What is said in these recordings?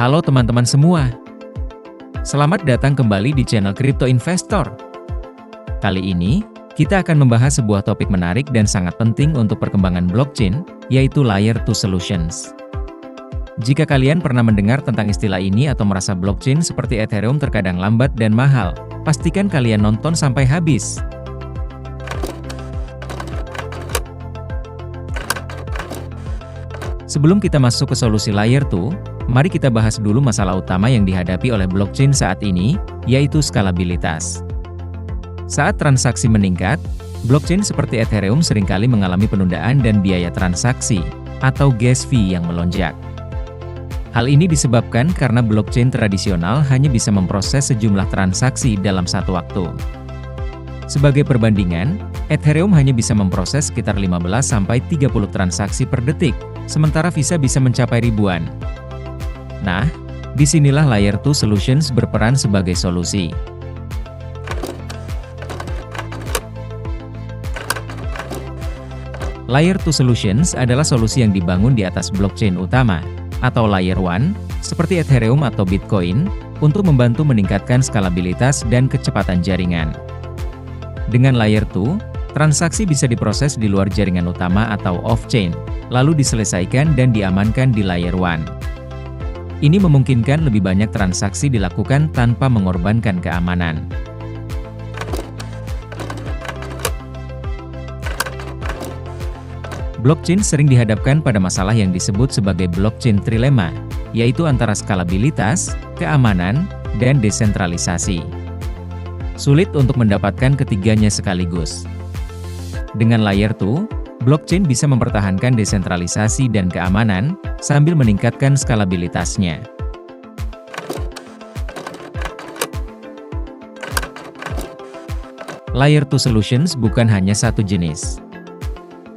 Halo teman-teman semua. Selamat datang kembali di channel Crypto Investor. Kali ini, kita akan membahas sebuah topik menarik dan sangat penting untuk perkembangan blockchain, yaitu Layer 2 Solutions. Jika kalian pernah mendengar tentang istilah ini atau merasa blockchain seperti Ethereum terkadang lambat dan mahal, pastikan kalian nonton sampai habis. Sebelum kita masuk ke solusi Layer 2, mari kita bahas dulu masalah utama yang dihadapi oleh blockchain saat ini, yaitu skalabilitas. Saat transaksi meningkat, blockchain seperti Ethereum seringkali mengalami penundaan dan biaya transaksi, atau gas fee yang melonjak. Hal ini disebabkan karena blockchain tradisional hanya bisa memproses sejumlah transaksi dalam satu waktu. Sebagai perbandingan, Ethereum hanya bisa memproses sekitar 15-30 transaksi per detik, sementara Visa bisa mencapai ribuan. Nah, disinilah Layer 2 Solutions berperan sebagai solusi. Layer 2 Solutions adalah solusi yang dibangun di atas blockchain utama, atau Layer 1, seperti Ethereum atau Bitcoin, untuk membantu meningkatkan skalabilitas dan kecepatan jaringan. Dengan Layer 2, transaksi bisa diproses di luar jaringan utama atau off-chain, lalu diselesaikan dan diamankan di Layer 1. Ini memungkinkan lebih banyak transaksi dilakukan tanpa mengorbankan keamanan. Blockchain sering dihadapkan pada masalah yang disebut sebagai blockchain trilemma, yaitu antara skalabilitas, keamanan, dan desentralisasi. Sulit untuk mendapatkan ketiganya sekaligus. Dengan Layer 2, blockchain bisa mempertahankan desentralisasi dan keamanan, sambil meningkatkan skalabilitasnya. Layer 2 Solutions bukan hanya satu jenis.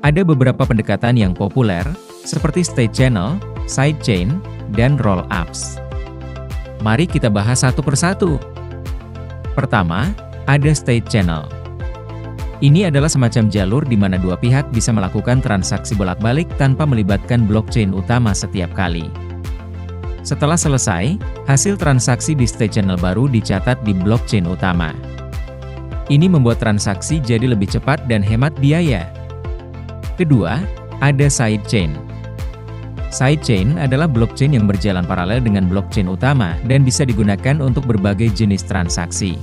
Ada beberapa pendekatan yang populer, seperti state channel, sidechain, dan roll-ups. Mari kita bahas satu persatu. Pertama, ada state channel. Ini adalah semacam jalur di mana dua pihak bisa melakukan transaksi bolak-balik tanpa melibatkan blockchain utama setiap kali. Setelah selesai, hasil transaksi di state channel baru dicatat di blockchain utama. Ini membuat transaksi jadi lebih cepat dan hemat biaya. Kedua, ada sidechain. Sidechain adalah blockchain yang berjalan paralel dengan blockchain utama dan bisa digunakan untuk berbagai jenis transaksi.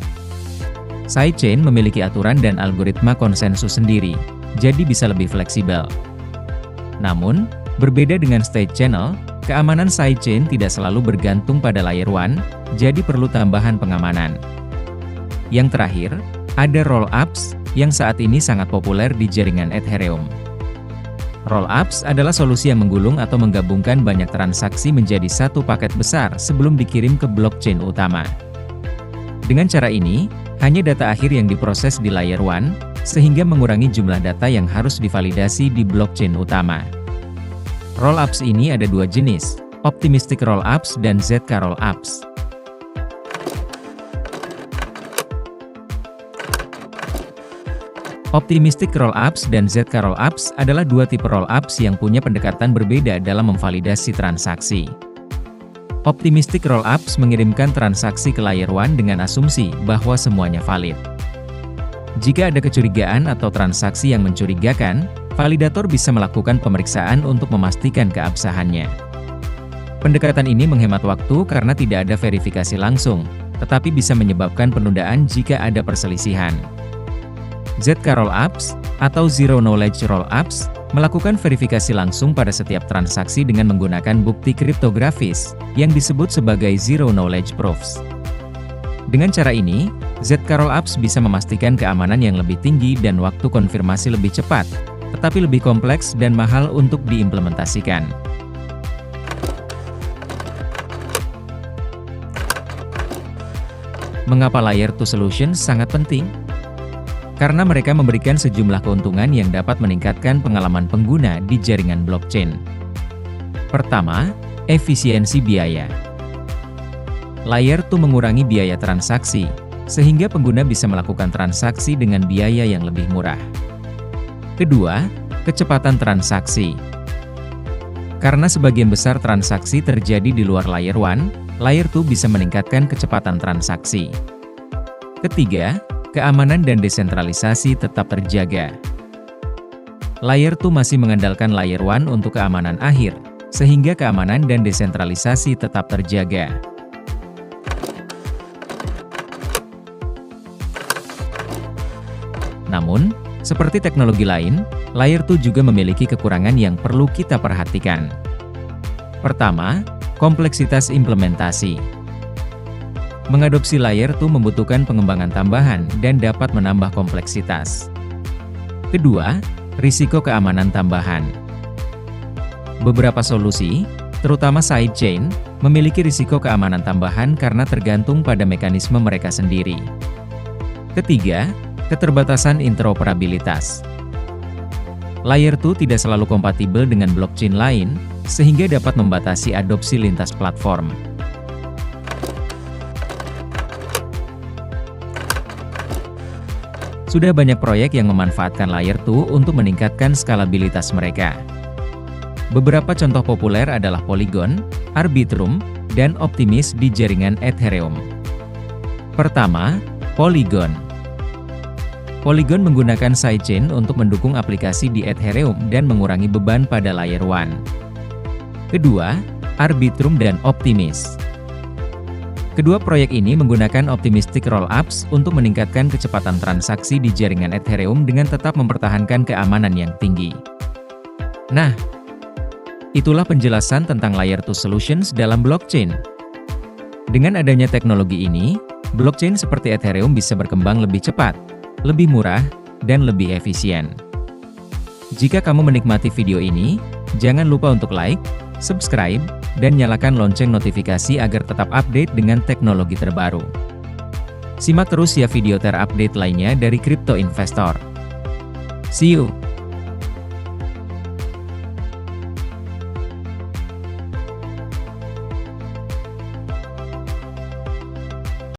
Sidechain memiliki aturan dan algoritma konsensus sendiri, jadi bisa lebih fleksibel. Namun, berbeda dengan state channel, keamanan sidechain tidak selalu bergantung pada Layer 1, jadi perlu tambahan pengamanan. Yang terakhir, ada roll-ups, yang saat ini sangat populer di jaringan Ethereum. Roll-ups adalah solusi yang menggulung atau menggabungkan banyak transaksi menjadi satu paket besar sebelum dikirim ke blockchain utama. Dengan cara ini, hanya data akhir yang diproses di Layer 1, sehingga mengurangi jumlah data yang harus divalidasi di blockchain utama. Roll-ups ini ada dua jenis, Optimistic Roll-ups dan ZK Roll-ups. Optimistic Roll-ups dan ZK Roll-ups adalah dua tipe roll-ups yang punya pendekatan berbeda dalam memvalidasi transaksi. Optimistic Roll-ups mengirimkan transaksi ke Layer 1 dengan asumsi bahwa semuanya valid. Jika ada kecurigaan atau transaksi yang mencurigakan, validator bisa melakukan pemeriksaan untuk memastikan keabsahannya. Pendekatan ini menghemat waktu karena tidak ada verifikasi langsung, tetapi bisa menyebabkan penundaan jika ada perselisihan. ZK Roll-ups, atau Zero Knowledge Roll-ups, melakukan verifikasi langsung pada setiap transaksi dengan menggunakan bukti kriptografis, yang disebut sebagai Zero Knowledge Proofs. Dengan cara ini, ZK Roll-ups bisa memastikan keamanan yang lebih tinggi dan waktu konfirmasi lebih cepat, tetapi lebih kompleks dan mahal untuk diimplementasikan. Mengapa Layer 2 Solutions sangat penting? Karena mereka memberikan sejumlah keuntungan yang dapat meningkatkan pengalaman pengguna di jaringan blockchain. Pertama, efisiensi biaya. Layer 2 mengurangi biaya transaksi, sehingga pengguna bisa melakukan transaksi dengan biaya yang lebih murah. Kedua, kecepatan transaksi. Karena sebagian besar transaksi terjadi di luar Layer 1, Layer 2 bisa meningkatkan kecepatan transaksi. Ketiga, keamanan dan desentralisasi tetap terjaga. Layer 2 masih mengandalkan Layer 1 untuk keamanan akhir, sehingga keamanan dan desentralisasi tetap terjaga. Namun, seperti teknologi lain, Layer 2 juga memiliki kekurangan yang perlu kita perhatikan. Pertama, kompleksitas implementasi. Mengadopsi Layer 2 membutuhkan pengembangan tambahan dan dapat menambah kompleksitas. Kedua, risiko keamanan tambahan. Beberapa solusi, terutama sidechain, memiliki risiko keamanan tambahan karena tergantung pada mekanisme mereka sendiri. Ketiga, keterbatasan interoperabilitas. Layer 2 tidak selalu kompatibel dengan blockchain lain, sehingga dapat membatasi adopsi lintas platform. Sudah banyak proyek yang memanfaatkan Layer 2 untuk meningkatkan skalabilitas mereka. Beberapa contoh populer adalah Polygon, Arbitrum, dan Optimis di jaringan Ethereum. Pertama, Polygon. Polygon menggunakan sidechain untuk mendukung aplikasi di Ethereum dan mengurangi beban pada Layer 1. Kedua, Arbitrum dan Optimis. Kedua proyek ini menggunakan optimistic rollups untuk meningkatkan kecepatan transaksi di jaringan Ethereum dengan tetap mempertahankan keamanan yang tinggi. Nah, itulah penjelasan tentang Layer 2 Solutions dalam blockchain. Dengan adanya teknologi ini, blockchain seperti Ethereum bisa berkembang lebih cepat, lebih murah, dan lebih efisien. Jika kamu menikmati video ini, jangan lupa untuk like, subscribe, dan nyalakan lonceng notifikasi agar tetap update dengan teknologi terbaru. Simak terus ya video terupdate lainnya dari Crypto Investor. See you!